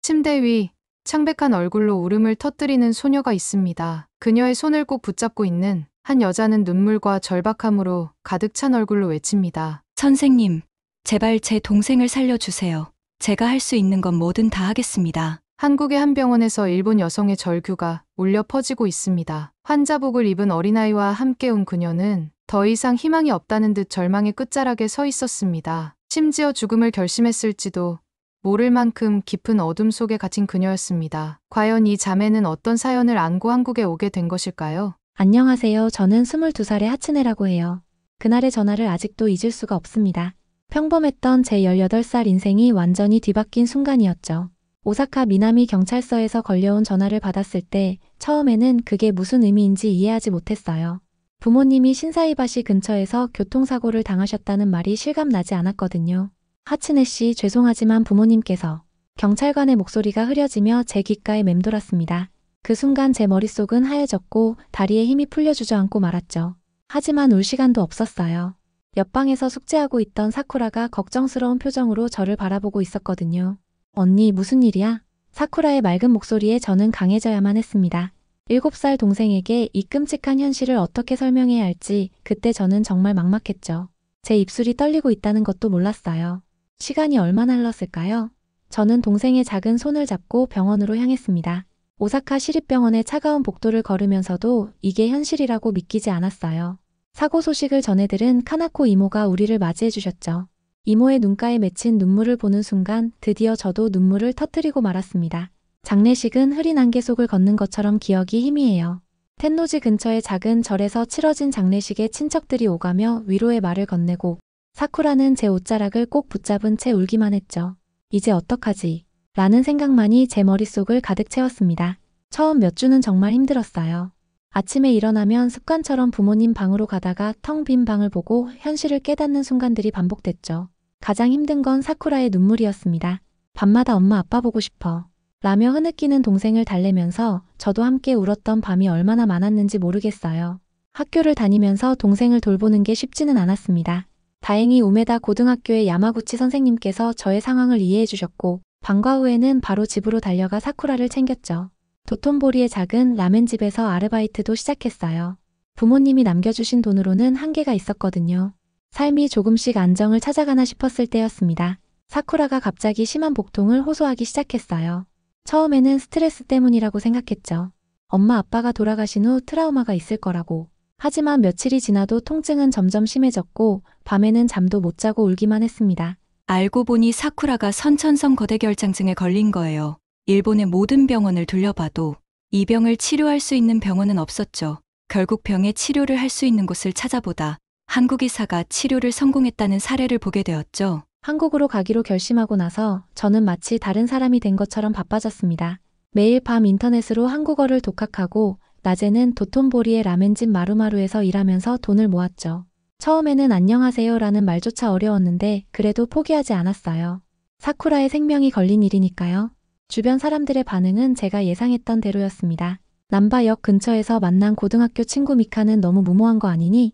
침대 위 창백한 얼굴로 울음을 터뜨리는 소녀가 있습니다. 그녀의 손을 꼭 붙잡고 있는 한 여자는 눈물과 절박함으로 가득 찬 얼굴로 외칩니다. 선생님, 제발 제 동생을 살려주세요. 제가 할 수 있는 건 뭐든 다 하겠습니다. 한국의 한 병원에서 일본 여성의 절규가 울려 퍼지고 있습니다. 환자복을 입은 어린아이와 함께 온 그녀는 더 이상 희망이 없다는 듯 절망의 끝자락에 서 있었습니다. 심지어 죽음을 결심했을지도 모를 만큼 깊은 어둠 속에 갇힌 그녀였습니다. 과연 이 자매는 어떤 사연을 안고 한국에 오게 된 것일까요? 안녕하세요. 저는 22살의 하츠네라고 해요. 그날의 전화를 아직도 잊을 수가 없습니다. 평범했던 제 18살 인생이 완전히 뒤바뀐 순간이었죠. 오사카 미나미 경찰서에서 걸려온 전화를 받았을 때 처음에는 그게 무슨 의미인지 이해하지 못했어요. 부모님이 신사이바시 근처에서 교통사고를 당하셨다는 말이 실감나지 않았거든요. 하츠네 씨, 죄송하지만 부모님께서. 경찰관의 목소리가 흐려지며 제 귓가에 맴돌았습니다. 그 순간 제 머릿속은 하얘졌고 다리에 힘이 풀려 주저앉고 말았죠. 하지만 울 시간도 없었어요. 옆방에서 숙제하고 있던 사쿠라가 걱정스러운 표정으로 저를 바라보고 있었거든요. 언니, 무슨 일이야? 사쿠라의 맑은 목소리에 저는 강해져야만 했습니다. 7살 동생에게 이 끔찍한 현실을 어떻게 설명해야 할지 그때 저는 정말 막막했죠. 제 입술이 떨리고 있다는 것도 몰랐어요. 시간이 얼마나 흘렀을까요? 저는 동생의 작은 손을 잡고 병원으로 향했습니다. 오사카 시립병원의 차가운 복도를 걸으면서도 이게 현실이라고 믿기지 않았어요. 사고 소식을 전해 들은 카나코 이모가 우리를 맞이해 주셨죠. 이모의 눈가에 맺힌 눈물을 보는 순간 드디어 저도 눈물을 터뜨리고 말았습니다. 장례식은 흐린 안개 속을 걷는 것처럼 기억이 희미해요. 텐노지 근처의 작은 절에서 치러진 장례식에 친척들이 오가며 위로의 말을 건네고 사쿠라는 제 옷자락을 꼭 붙잡은 채 울기만 했죠. 이제 어떡하지? 라는 생각만이 제 머릿속을 가득 채웠습니다. 처음 몇 주는 정말 힘들었어요. 아침에 일어나면 습관처럼 부모님 방으로 가다가 텅 빈 방을 보고 현실을 깨닫는 순간들이 반복됐죠. 가장 힘든 건 사쿠라의 눈물이었습니다. 밤마다 엄마 아빠 보고 싶어 라며 흐느끼는 동생을 달래면서 저도 함께 울었던 밤이 얼마나 많았는지 모르겠어요. 학교를 다니면서 동생을 돌보는 게 쉽지는 않았습니다. 다행히 우메다 고등학교의 야마구치 선생님께서 저의 상황을 이해해 주셨고 방과 후에는 바로 집으로 달려가 사쿠라를 챙겼죠. 도톤보리의 작은 라멘집에서 아르바이트도 시작했어요. 부모님이 남겨주신 돈으로는 한계가 있었거든요. 삶이 조금씩 안정을 찾아가나 싶었을 때였습니다. 사쿠라가 갑자기 심한 복통을 호소하기 시작했어요. 처음에는 스트레스 때문이라고 생각했죠. 엄마 아빠가 돌아가신 후 트라우마가 있을 거라고. 하지만 며칠이 지나도 통증은 점점 심해졌고 밤에는 잠도 못 자고 울기만 했습니다. 알고 보니 사쿠라가 선천성 거대결장증에 걸린 거예요. 일본의 모든 병원을 둘러봐도 이 병을 치료할 수 있는 병원은 없었죠. 결국 병의 치료를 할 수 있는 곳을 찾아보다 한국 의사가 치료를 성공했다는 사례를 보게 되었죠. 한국으로 가기로 결심하고 나서 저는 마치 다른 사람이 된 것처럼 바빠졌습니다. 매일 밤 인터넷으로 한국어를 독학하고 낮에는 도톤보리의 라멘집 마루마루에서 일하면서 돈을 모았죠. 처음에는 안녕하세요라는 말조차 어려웠는데 그래도 포기하지 않았어요. 사쿠라의 생명이 걸린 일이니까요. 주변 사람들의 반응은 제가 예상했던 대로였습니다. 남바역 근처에서 만난 고등학교 친구 미카는 너무 무모한 거 아니니?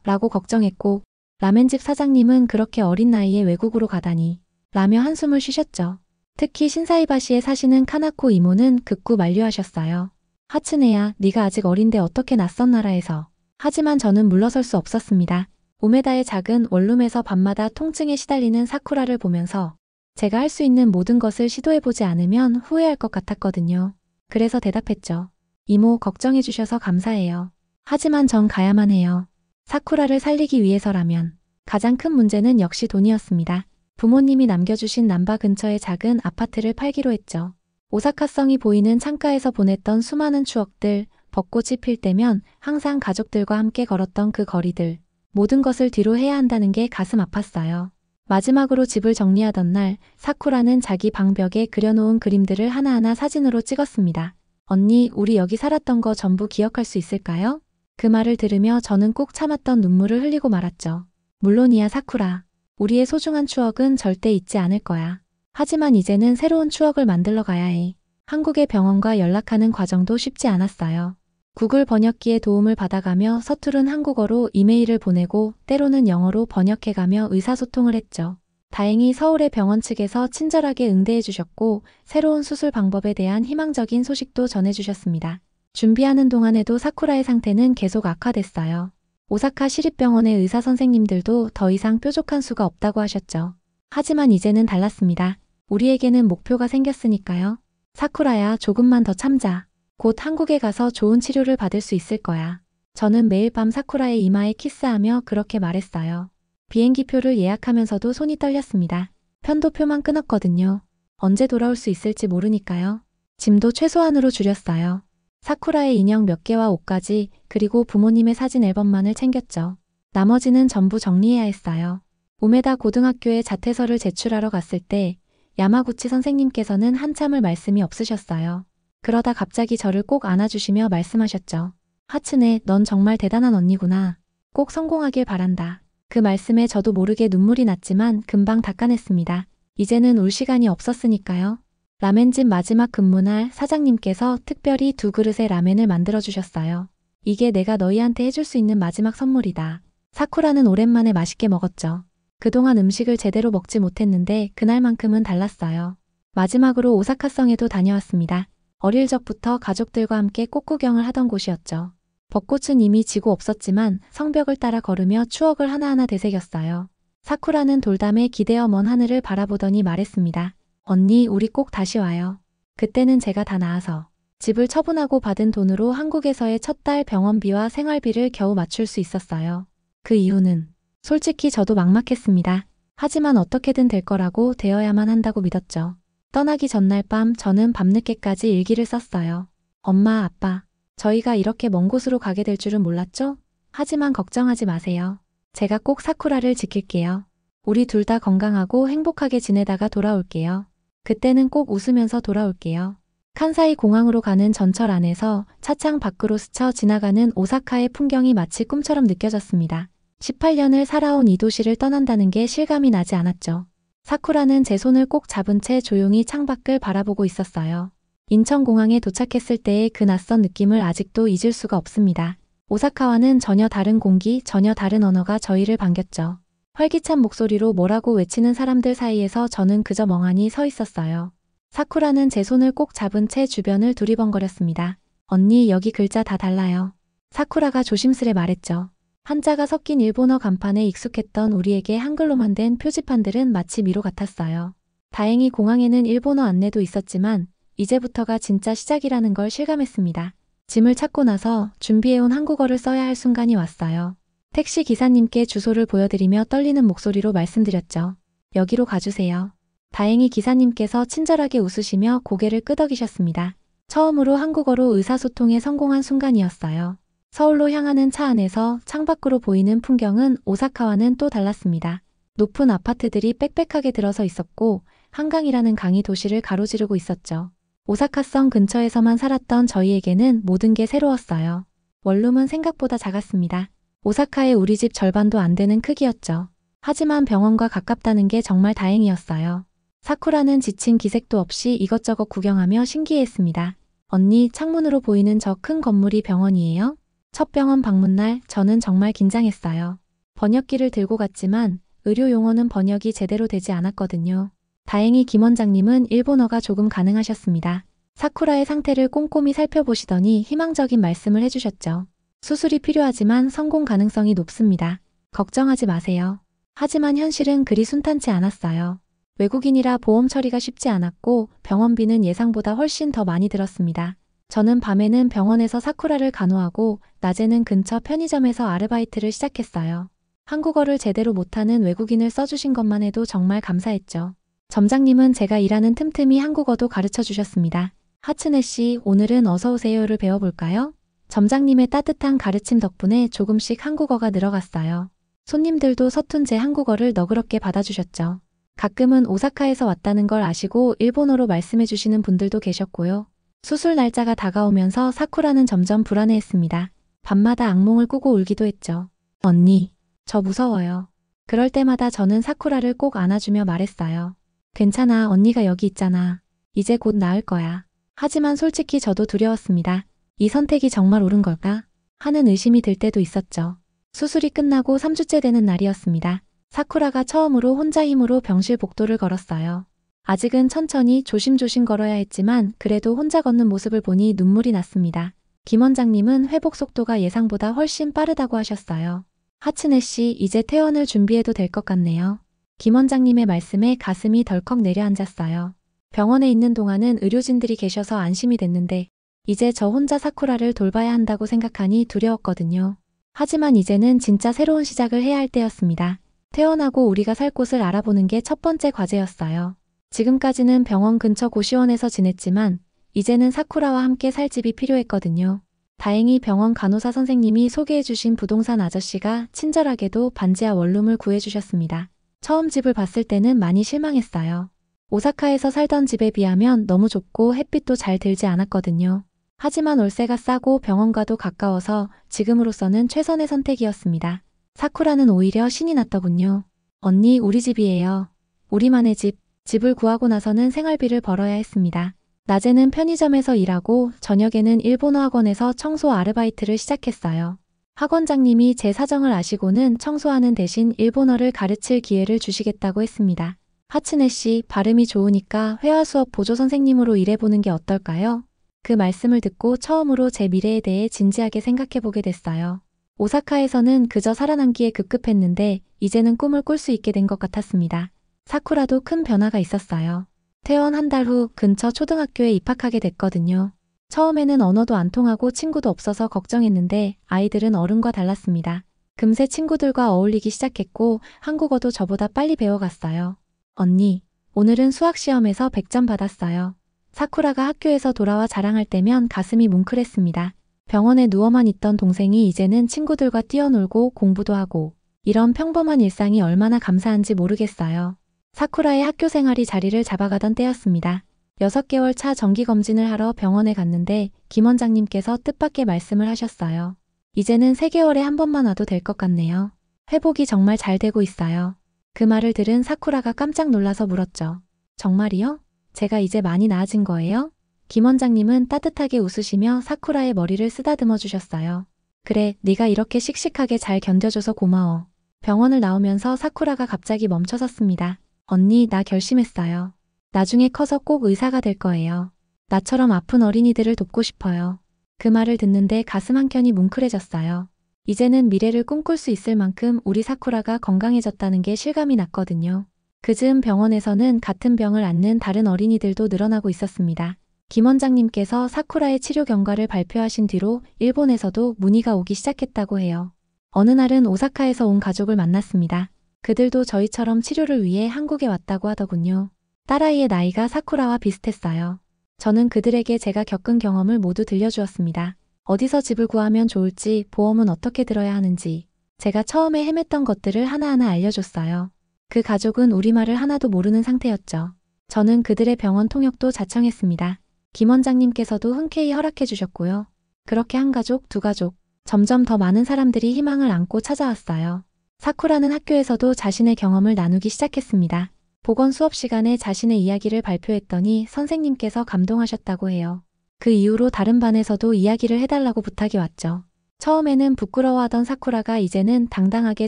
라고 걱정했고 라멘집 사장님은 그렇게 어린 나이에 외국으로 가다니 라며 한숨을 쉬셨죠. 특히 신사이바시에 사시는 카나코 이모는 극구 만류하셨어요. 하츠네야, 네가 아직 어린데 어떻게 낯선 나라에서. 하지만 저는 물러설 수 없었습니다. 우메다의 작은 원룸에서 밤마다 통증에 시달리는 사쿠라를 보면서 제가 할 수 있는 모든 것을 시도해보지 않으면 후회할 것 같았거든요. 그래서 대답했죠. 이모, 걱정해주셔서 감사해요. 하지만 전 가야만 해요. 사쿠라를 살리기 위해서라면. 가장 큰 문제는 역시 돈이었습니다. 부모님이 남겨주신 남바 근처의 작은 아파트를 팔기로 했죠. 오사카성이 보이는 창가에서 보냈던 수많은 추억들, 벚꽃이 필 때면 항상 가족들과 함께 걸었던 그 거리들, 모든 것을 뒤로 해야 한다는 게 가슴 아팠어요. 마지막으로 집을 정리하던 날, 사쿠라는 자기 방벽에 그려놓은 그림들을 하나하나 사진으로 찍었습니다. 언니, 우리 여기 살았던 거 전부 기억할 수 있을까요? 그 말을 들으며 저는 꼭 참았던 눈물을 흘리고 말았죠. 물론이야, 사쿠라. 우리의 소중한 추억은 절대 잊지 않을 거야. 하지만 이제는 새로운 추억을 만들러 가야 해. 한국의 병원과 연락하는 과정도 쉽지 않았어요. 구글 번역기의 도움을 받아가며 서투른 한국어로 이메일을 보내고 때로는 영어로 번역해가며 의사소통을 했죠. 다행히 서울의 병원 측에서 친절하게 응대해 주셨고 새로운 수술 방법에 대한 희망적인 소식도 전해주셨습니다. 준비하는 동안에도 사쿠라의 상태는 계속 악화됐어요. 오사카 시립병원의 의사 선생님들도 더 이상 뾰족한 수가 없다고 하셨죠. 하지만 이제는 달랐습니다. 우리에게는 목표가 생겼으니까요. 사쿠라야, 조금만 더 참자. 곧 한국에 가서 좋은 치료를 받을 수 있을 거야. 저는 매일 밤 사쿠라의 이마에 키스하며 그렇게 말했어요. 비행기표를 예약하면서도 손이 떨렸습니다. 편도표만 끊었거든요. 언제 돌아올 수 있을지 모르니까요. 짐도 최소한으로 줄였어요. 사쿠라의 인형 몇 개와 옷까지, 그리고 부모님의 사진 앨범만을 챙겼죠. 나머지는 전부 정리해야 했어요. 우메다 고등학교에 자퇴서를 제출하러 갔을 때 야마구치 선생님께서는 한참을 말씀이 없으셨어요. 그러다 갑자기 저를 꼭 안아주시며 말씀하셨죠. 하츠네, 넌 정말 대단한 언니구나. 꼭 성공하길 바란다. 그 말씀에 저도 모르게 눈물이 났지만 금방 닦아냈습니다. 이제는 울 시간이 없었으니까요. 라멘집 마지막 근무날 사장님께서 특별히 2그릇의 라멘을 만들어주셨어요. 이게 내가 너희한테 해줄 수 있는 마지막 선물이다. 사쿠라는 오랜만에 맛있게 먹었죠. 그동안 음식을 제대로 먹지 못했는데 그날만큼은 달랐어요. 마지막으로 오사카성에도 다녀왔습니다. 어릴 적부터 가족들과 함께 꽃구경을 하던 곳이었죠. 벚꽃은 이미 지고 없었지만 성벽을 따라 걸으며 추억을 하나하나 되새겼어요. 사쿠라는 돌담에 기대어 먼 하늘을 바라보더니 말했습니다. 언니, 우리 꼭 다시 와요. 그때는 제가 다 나아서 집을 처분하고 받은 돈으로 한국에서의 첫 달 병원비와 생활비를 겨우 맞출 수 있었어요. 그 이후는 솔직히 저도 막막했습니다. 하지만 어떻게든 될 거라고 되어야만 한다고 믿었죠. 떠나기 전날 밤 저는 밤늦게까지 일기를 썼어요. 엄마, 아빠, 저희가 이렇게 먼 곳으로 가게 될 줄은 몰랐죠? 하지만 걱정하지 마세요. 제가 꼭 사쿠라를 지킬게요. 우리 둘 다 건강하고 행복하게 지내다가 돌아올게요. 그때는 꼭 웃으면서 돌아올게요. 칸사이 공항으로 가는 전철 안에서 차창 밖으로 스쳐 지나가는 오사카의 풍경이 마치 꿈처럼 느껴졌습니다. 18년을 살아온 이 도시를 떠난다는 게 실감이 나지 않았죠. 사쿠라는 제 손을 꼭 잡은 채 조용히 창밖을 바라보고 있었어요. 인천공항에 도착했을 때의 그 낯선 느낌을 아직도 잊을 수가 없습니다. 오사카와는 전혀 다른 공기, 전혀 다른 언어가 저희를 반겼죠. 활기찬 목소리로 뭐라고 외치는 사람들 사이에서 저는 그저 멍하니 서 있었어요. 사쿠라는 제 손을 꼭 잡은 채 주변을 두리번거렸습니다. 언니, 여기 글자 다 달라요. 사쿠라가 조심스레 말했죠. 한자가 섞인 일본어 간판에 익숙했던 우리에게 한글로만 된 표지판들은 마치 미로 같았어요. 다행히 공항에는 일본어 안내도 있었지만 이제부터가 진짜 시작이라는 걸 실감했습니다. 짐을 찾고 나서 준비해온 한국어를 써야 할 순간이 왔어요. 택시 기사님께 주소를 보여드리며 떨리는 목소리로 말씀드렸죠. 여기로 가주세요. 다행히 기사님께서 친절하게 웃으시며 고개를 끄덕이셨습니다. 처음으로 한국어로 의사소통에 성공한 순간이었어요. 서울로 향하는 차 안에서 창밖으로 보이는 풍경은 오사카와는 또 달랐습니다. 높은 아파트들이 빽빽하게 들어서 있었고 한강이라는 강이 도시를 가로지르고 있었죠. 오사카성 근처에서만 살았던 저희에게는 모든 게 새로웠어요. 원룸은 생각보다 작았습니다. 오사카의 우리 집 절반도 안 되는 크기였죠. 하지만 병원과 가깝다는 게 정말 다행이었어요. 사쿠라는 지친 기색도 없이 이것저것 구경하며 신기해했습니다. 언니, 창문으로 보이는 저 큰 건물이 병원이에요? 첫 병원 방문날 저는 정말 긴장했어요. 번역기를 들고 갔지만 의료 용어는 번역이 제대로 되지 않았거든요. 다행히 김 원장님은 일본어가 조금 가능하셨습니다. 사쿠라의 상태를 꼼꼼히 살펴보시더니 희망적인 말씀을 해주셨죠. 수술이 필요하지만 성공 가능성이 높습니다. 걱정하지 마세요. 하지만 현실은 그리 순탄치 않았어요. 외국인이라 보험 처리가 쉽지 않았고 병원비는 예상보다 훨씬 더 많이 들었습니다. 저는 밤에는 병원에서 사쿠라를 간호하고 낮에는 근처 편의점에서 아르바이트를 시작했어요. 한국어를 제대로 못하는 외국인을 써주신 것만 해도 정말 감사했죠. 점장님은 제가 일하는 틈틈이 한국어도 가르쳐 주셨습니다. 하츠네 씨, 오늘은 어서오세요를 배워볼까요? 점장님의 따뜻한 가르침 덕분에 조금씩 한국어가 늘어갔어요. 손님들도 서툰 제 한국어를 너그럽게 받아주셨죠. 가끔은 오사카에서 왔다는 걸 아시고 일본어로 말씀해 주시는 분들도 계셨고요. 수술 날짜가 다가오면서 사쿠라는 점점 불안해했습니다. 밤마다 악몽을 꾸고 울기도 했죠. 언니, 저 무서워요. 그럴 때마다 저는 사쿠라를 꼭 안아주며 말했어요. 괜찮아, 언니가 여기 있잖아. 이제 곧 나을 거야. 하지만 솔직히 저도 두려웠습니다. 이 선택이 정말 옳은 걸까? 하는 의심이 들 때도 있었죠. 수술이 끝나고 3주째 되는 날이었습니다. 사쿠라가 처음으로 혼자 힘으로 병실 복도를 걸었어요. 아직은 천천히 조심조심 걸어야 했지만 그래도 혼자 걷는 모습을 보니 눈물이 났습니다. 김 원장님은 회복 속도가 예상보다 훨씬 빠르다고 하셨어요. 하츠네 씨, 이제 퇴원을 준비해도 될 것 같네요. 김 원장님의 말씀에 가슴이 덜컥 내려앉았어요. 병원에 있는 동안은 의료진들이 계셔서 안심이 됐는데 이제 저 혼자 사쿠라를 돌봐야 한다고 생각하니 두려웠거든요. 하지만 이제는 진짜 새로운 시작을 해야 할 때였습니다. 퇴원하고 우리가 살 곳을 알아보는 게 첫 번째 과제였어요. 지금까지는 병원 근처 고시원에서 지냈지만 이제는 사쿠라와 함께 살 집이 필요했거든요. 다행히 병원 간호사 선생님이 소개해주신 부동산 아저씨가 친절하게도 반지하 원룸을 구해주셨습니다. 처음 집을 봤을 때는 많이 실망했어요. 오사카에서 살던 집에 비하면 너무 좁고 햇빛도 잘 들지 않았거든요. 하지만 월세가 싸고 병원과도 가까워서 지금으로서는 최선의 선택이었습니다. 사쿠라는 오히려 신이 났더군요. 언니, 우리 집이에요. 우리만의 집. 집을 구하고 나서는 생활비를 벌어야 했습니다. 낮에는 편의점에서 일하고 저녁에는 일본어 학원에서 청소 아르바이트를 시작했어요. 학원장님이 제 사정을 아시고는 청소하는 대신 일본어를 가르칠 기회를 주시겠다고 했습니다. 하츠네 씨, 발음이 좋으니까 회화 수업 보조 선생님으로 일해보는 게 어떨까요? 그 말씀을 듣고 처음으로 제 미래에 대해 진지하게 생각해보게 됐어요. 오사카에서는 그저 살아남기에 급급했는데 이제는 꿈을 꿀 수 있게 된 것 같았습니다. 사쿠라도 큰 변화가 있었어요. 퇴원 한 달 후 근처 초등학교에 입학하게 됐거든요. 처음에는 언어도 안 통하고 친구도 없어서 걱정했는데 아이들은 어른과 달랐습니다. 금세 친구들과 어울리기 시작했고 한국어도 저보다 빨리 배워갔어요. 언니, 오늘은 수학시험에서 100점 받았어요. 사쿠라가 학교에서 돌아와 자랑할 때면 가슴이 뭉클했습니다. 병원에 누워만 있던 동생이 이제는 친구들과 뛰어놀고 공부도 하고 이런 평범한 일상이 얼마나 감사한지 모르겠어요. 사쿠라의 학교 생활이 자리를 잡아가던 때였습니다. 6개월 차 정기검진을 하러 병원에 갔는데 김 원장님께서 뜻밖의 말씀을 하셨어요. 이제는 3개월에 한 번만 와도 될 것 같네요. 회복이 정말 잘 되고 있어요. 그 말을 들은 사쿠라가 깜짝 놀라서 물었죠. 정말이요? 제가 이제 많이 나아진 거예요? 김 원장님은 따뜻하게 웃으시며 사쿠라의 머리를 쓰다듬어 주셨어요. 그래, 네가 이렇게 씩씩하게 잘 견뎌줘서 고마워. 병원을 나오면서 사쿠라가 갑자기 멈춰섰습니다. 언니, 나 결심했어요. 나중에 커서 꼭 의사가 될 거예요. 나처럼 아픈 어린이들을 돕고 싶어요. 그 말을 듣는데 가슴 한켠이 뭉클해졌어요. 이제는 미래를 꿈꿀 수 있을 만큼 우리 사쿠라가 건강해졌다는 게 실감이 났거든요. 그 즈음 병원에서는 같은 병을 앓는 다른 어린이들도 늘어나고 있었습니다. 김 원장님께서 사쿠라의 치료 경과를 발표하신 뒤로 일본에서도 문의가 오기 시작했다고 해요. 어느 날은 오사카에서 온 가족을 만났습니다. 그들도 저희처럼 치료를 위해 한국에 왔다고 하더군요. 딸아이의 나이가 사쿠라와 비슷했어요. 저는 그들에게 제가 겪은 경험을 모두 들려주었습니다. 어디서 집을 구하면 좋을지, 보험은 어떻게 들어야 하는지, 제가 처음에 헤맸던 것들을 하나하나 알려줬어요. 그 가족은 우리말을 하나도 모르는 상태였죠. 저는 그들의 병원 통역도 자청했습니다. 김 원장님께서도 흔쾌히 허락해 주셨고요. 그렇게 한 가족, 두 가족, 점점 더 많은 사람들이 희망을 안고 찾아왔어요. 사쿠라는 학교에서도 자신의 경험을 나누기 시작했습니다. 보건 수업 시간에 자신의 이야기를 발표했더니 선생님께서 감동하셨다고 해요. 그 이후로 다른 반에서도 이야기를 해달라고 부탁이 왔죠. 처음에는 부끄러워하던 사쿠라가 이제는 당당하게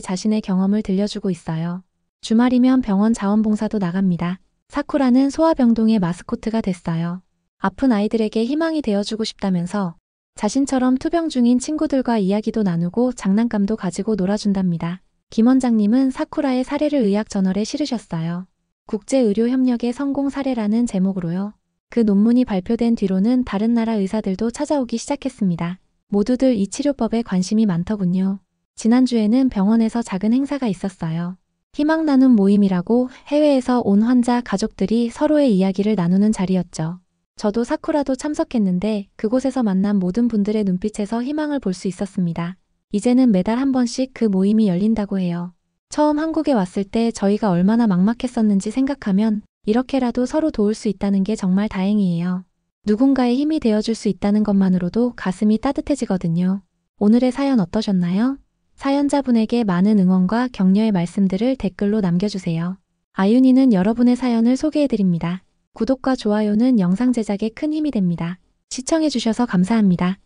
자신의 경험을 들려주고 있어요. 주말이면 병원 자원봉사도 나갑니다. 사쿠라는 소아병동의 마스코트가 됐어요. 아픈 아이들에게 희망이 되어주고 싶다면서 자신처럼 투병 중인 친구들과 이야기도 나누고 장난감도 가지고 놀아준답니다. 김 원장님은 사쿠라의 사례를 의학저널에 실으셨어요. 국제의료협력의 성공 사례라는 제목으로요. 그 논문이 발표된 뒤로는 다른 나라 의사들도 찾아오기 시작했습니다. 모두들 이 치료법에 관심이 많더군요. 지난주에는 병원에서 작은 행사가 있었어요. 희망 나눔 모임이라고 해외에서 온 환자 가족들이 서로의 이야기를 나누는 자리였죠. 저도 사쿠라도 참석했는데 그곳에서 만난 모든 분들의 눈빛에서 희망을 볼 수 있었습니다. 이제는 매달 한 번씩 그 모임이 열린다고 해요. 처음 한국에 왔을 때 저희가 얼마나 막막했었는지 생각하면 이렇게라도 서로 도울 수 있다는 게 정말 다행이에요. 누군가의 힘이 되어줄 수 있다는 것만으로도 가슴이 따뜻해지거든요. 오늘의 사연 어떠셨나요? 사연자분에게 많은 응원과 격려의 말씀들을 댓글로 남겨주세요. 아윤이는 여러분의 사연을 소개해드립니다. 구독과 좋아요는 영상 제작에 큰 힘이 됩니다. 시청해주셔서 감사합니다.